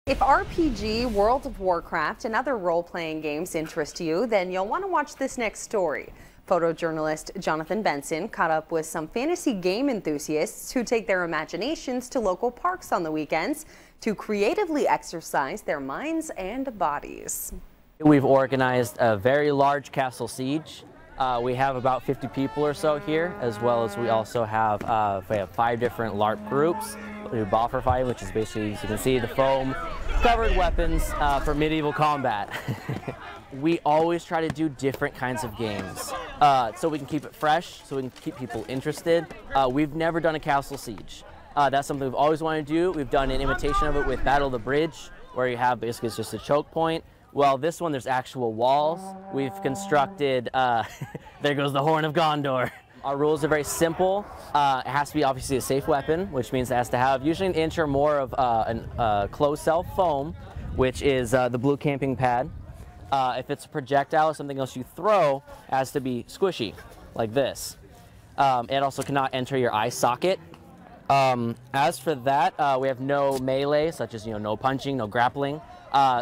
If RPG, World of Warcraft, and other role-playing games interest you, then you'll want to watch this next story. Photojournalist Johnathan Benson caught up with some fantasy game enthusiasts who take their imaginations to local parks on the weekends to creatively exercise their minds and bodies. We've organized a very large castle siege. We have about 50 people or so here, as well as we also have 5 different LARP groups. We do boffer fighting, which is basically, as you can see, the foam covered weapons for medieval combat. We always try to do different kinds of games so we can keep it fresh, so we can keep people interested. We've never done a castle siege. That's something we've always wanted to do. We've done an imitation of it with Battle of the Bridge, where you have basically it's just a choke point. Well, this one there's actual walls. We've constructed, there goes the Horn of Gondor. Our rules are very simple. It has to be obviously a safe weapon, which means it has to have usually an inch or more of closed cell foam, which is the blue camping pad. If it's a projectile or something else you throw, it has to be squishy, like this. It also cannot enter your eye socket. As for that, we have no melee, such as no punching, no grappling.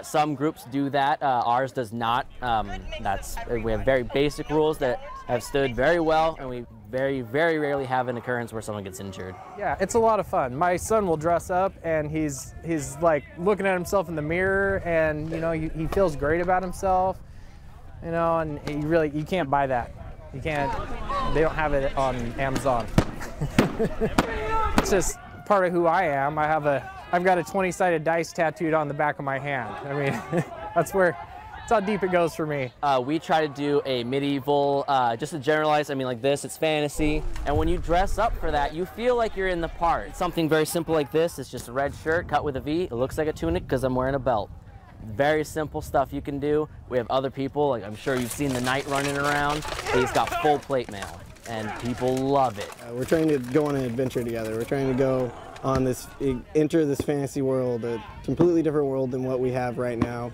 Some groups do that. Ours does not. We have very basic rules that have stood very well, and we very rarely have an occurrence where someone gets injured. Yeah, it's a lot of fun. My son will dress up, and he's like looking at himself in the mirror, and he feels great about himself. And you can't buy that. You can't. They don't have it on Amazon. It's just part of who I am. I've got a 20-sided dice tattooed on the back of my hand. I mean, that's how deep it goes for me. We try to do a medieval, just to generalize, like this, it's fantasy. And when you dress up for that, you feel like you're in the part. It's something very simple like this. It's just a red shirt cut with a V. It looks like a tunic because I'm wearing a belt. Very simple stuff you can do. We have other people, like I'm sure you've seen the knight running around. He's got full plate mail, and people love it. We're trying to go on an adventure together. We're trying to go on enter this fantasy world, a completely different world than what we have right now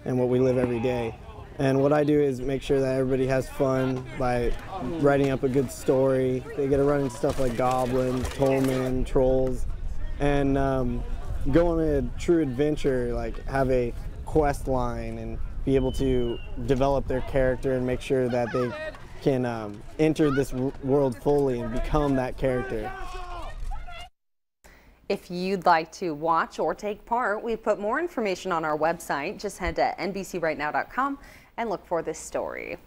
and what we live every day. And what I do is make sure that everybody has fun by writing up a good story. They get to run into stuff like goblins, tollmen, trolls, and go on a true adventure, like have a quest line and be able to develop their character and make sure that they can enter this world fully and become that character. If you'd like to watch or take part, we've put more information on our website. Just head to NBCRightNow.com and look for this story.